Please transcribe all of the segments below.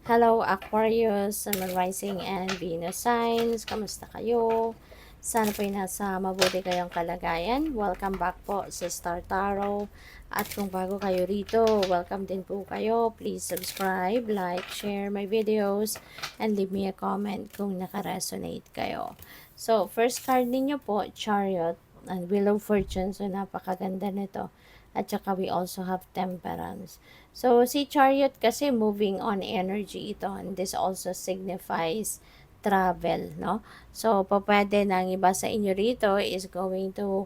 Hello Aquarius, Sun, Moon Rising and Venus signs. Kamusta kayo? Sana po nasa mabuti kayong kalagayan. Welcome back po sa Star Tarot. At kung bago kayo rito, welcome din po kayo. Please subscribe, like, share my videos, and leave me a comment kung naka-resonate kayo. So, first card ninyo po, Chariot and Wheel of Fortune. So, napakaganda nito. At saka we also have Temperance. So, si Chariot kasi moving on energy ito. And this also signifies travel, no? So, pwede na ang iba sa inyo rito is going to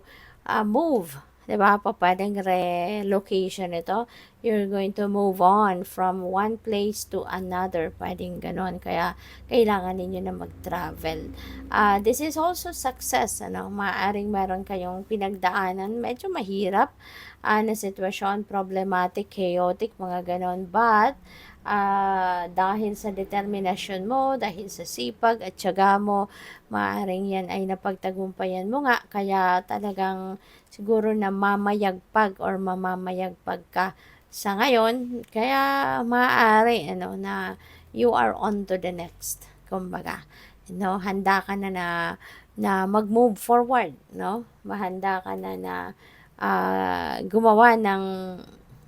move. 'Di ba? Pwedeng relocation ito. You're going to move on from one place to another. Pwedeng ganon. Kaya, kailangan ninyo na mag-travel. This is also success, ano? Maaring meron kayong pinagdaanan. Medyo mahirap na sitwasyon, problematic, chaotic, mga ganon. But, dahil sa determinasyon mo, dahil sa sipag at tiyaga mo, maaaring yan ay napagtagumpayan mo nga. Kaya talagang siguro na mamayagpag or mamamayagpag ka sa ngayon. Kaya maaari na you are on to the next. Kumbaga, handa ka na mag-move forward, no? Mahanda ka na gumawa ng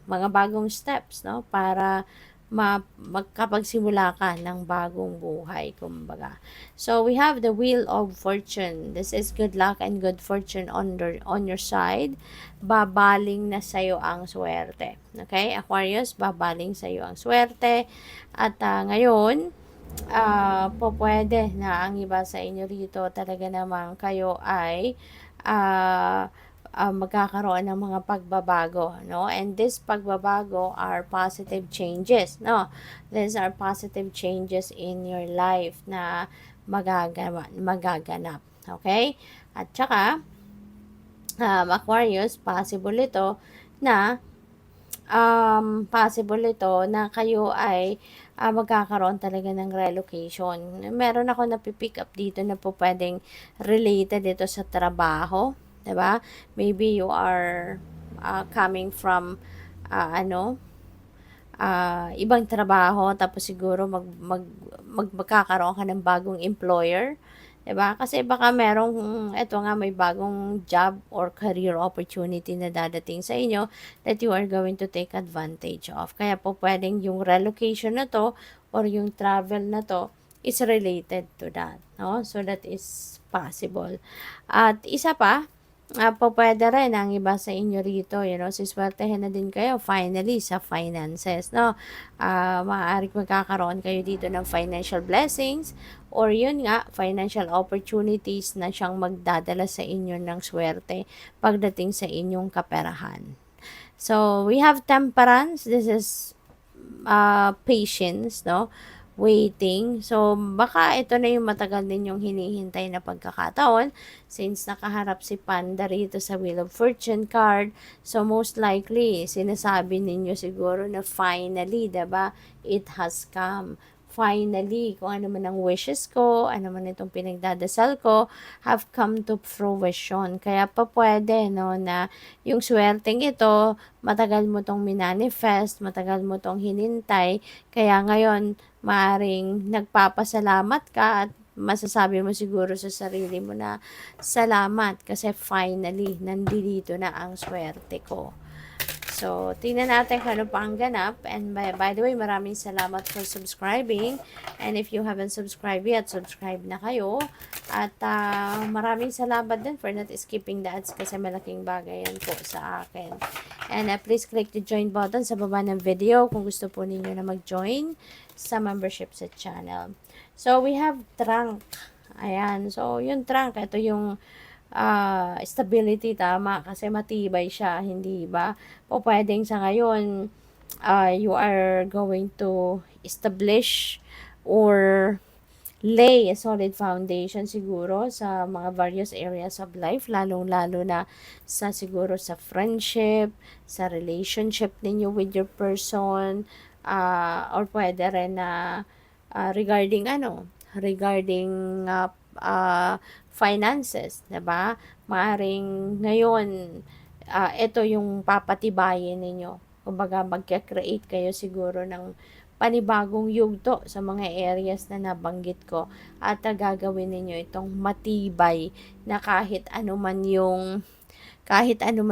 mga bagong steps, no? Para magkapagsimula ka ng bagong buhay, kumbaga. So, we have the Wheel of Fortune. This is good luck and good fortune on your side. Babaling na sa'yo ang swerte. Okay, Aquarius, babaling sa'yo ang swerte. At ngayon, pwede na ang iba sa inyo rito talaga namang kayo ay magkakaroon ng mga pagbabago, no? And this pagbabago are positive changes, no? These are positive changes in your life na magaganap, okay? At saka, Aquarius, possible ito na kayo ay magkakaroon talaga ng relocation. Meron ako napipick up dito na po pwedeng related ito sa trabaho. 'Di ba? Maybe you are coming from ibang trabaho, tapos siguro magkakaroon ka ng bagong employer. 'Di ba? Kasi baka eto nga, may bagong job or career opportunity na dadating sa inyo that you are going to take advantage of. Kaya po pwedeng yung relocation na to or yung travel na to is related to that, no? So that is possible. At isa pa, pwede rin ang iba sa inyo rito, siswertehin na din kayo finally sa finances, no? Maaaring magkakaroon kayo dito ng financial blessings or yun nga, financial opportunities na siyang magdadala sa inyo ng swerte pagdating sa inyong kaperahan. So, we have Temperance. This is patience, no? Waiting. So, baka ito na yung matagal ninyong hinihintay na pagkakataon since nakaharap si Panda rito sa Wheel of Fortune card. So, most likely, sinasabi ninyo siguro na finally, diba, it has come. Finally, kung ano man ang wishes ko, ano man itong pinagdadasal ko, have come to fruition. Kaya pa pwede, no, na yung swerteng ito, matagal mo tong minanifest, matagal mo tong hinintay, kaya ngayon, maaring nagpapasalamat ka at masasabi mo siguro sa sarili mo na salamat kasi finally, nandito na ang swerte ko. So, tingnan natin kung ano pa ang ganap. And by the way, maraming salamat for subscribing. And if you haven't subscribed yet, subscribe na kayo. At maraming salamat din for not skipping the ads kasi malaking bagay yan po sa akin. And please click the join button sa baba ng video kung gusto po ninyo na mag-join sa membership sa channel. So, we have trunk. Ayan. So, yung trunk, ito yung stability, tama, kasi matibay siya, hindi ba? O pwedeng sa ngayon, you are going to establish or lay a solid foundation siguro sa mga various areas of life, lalong-lalo na siguro sa friendship, sa relationship ninyo with your person, or pwede rin na regarding finances, 'di ba? Maaring ngayon ito yung papatibayin ninyo. Kumbaga magke-create kayo siguro ng panibagong yugto sa mga areas na nabanggit ko at gagawin ninyo itong matibay na kahit ano man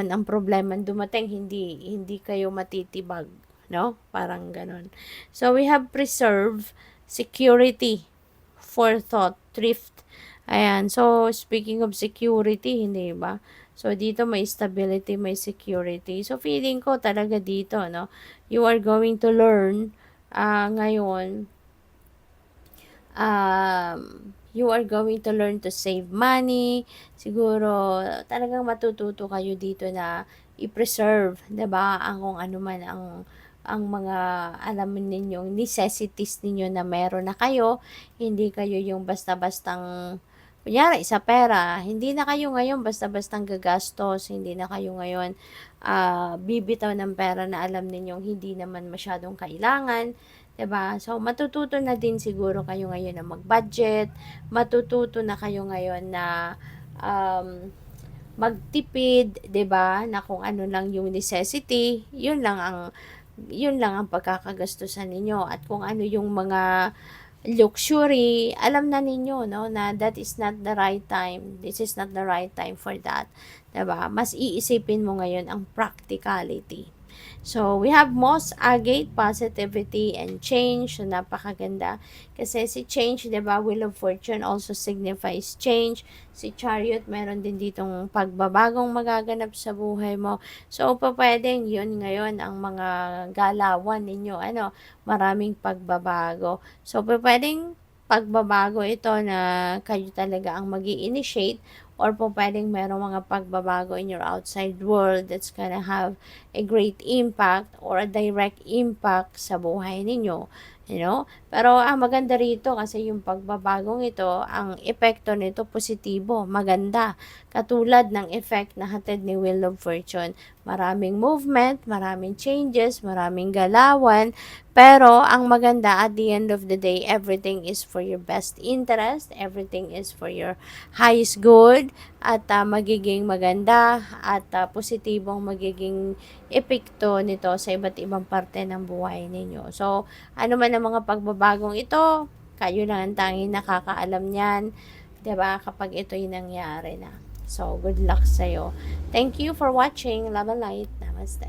ang problema dumating, hindi kayo matitibag, no? Parang ganon. So, we have preserve, security, forethought, thrift. Ayan. So, speaking of security, hindi ba? So, dito may stability, may security. So, feeling ko talaga dito, no? You are going to learn ngayon, you are going to learn to save money. Siguro, talagang matututo kayo dito na i-preserve, 'di ba? Ang kung ano man ang mga alam ninyong necessities ninyo na meron na kayo, hindi kayo yung basta-bastang kunyari sa pera, hindi na kayo ngayon basta-bastang gagastos, hindi na kayo ngayon bibitaw ng pera na alam ninyong hindi naman masyadong kailangan. 'Di ba? So, matututo na din siguro kayo ngayon na mag-budget, matututo na kayo ngayon na magtipid, 'di ba? Na kung ano lang yung necessity, yun lang ang pagkakagastusan ninyo at kung ano yung mga luxury, alam na ninyo, no, na that is not the right time. This is not the right time for that. 'Di ba? Mas iisipin mo ngayon ang practicality. So, we have Moss Agate, positivity and change. So, napakaganda. Kasi si change, di ba, Wheel of Fortune also signifies change. Si Chariot, meron din ditong pagbabagong magaganap sa buhay mo. So, pwedeng yun ngayon ang mga galawan ninyo. Maraming pagbabago. So, pwedeng pagbabago ito na kayo talaga ang mag-i-initiate or pwedeng merong mga pagbabago in your outside world that's gonna have a great impact or a direct impact sa buhay ninyo. Pero ang maganda rito kasi yung pagbabagong ito, ang epekto nito positibo, maganda. Katulad ng effect na hatid ni Wheel of Fortune. Maraming movement, maraming changes, maraming galawan, pero ang maganda at the end of the day, everything is for your best interest, everything is for your highest good, at magiging maganda at positibong magiging epekto nito sa iba't ibang parte ng buhay ninyo. So, ano man ang mga pagbabagong ito, kayo lang ang tanging nakakaalam niyan, 'di ba? Kapag ito'y nangyari na. So, good luck sa'yo. Thank you for watching. Love and light. Namaste.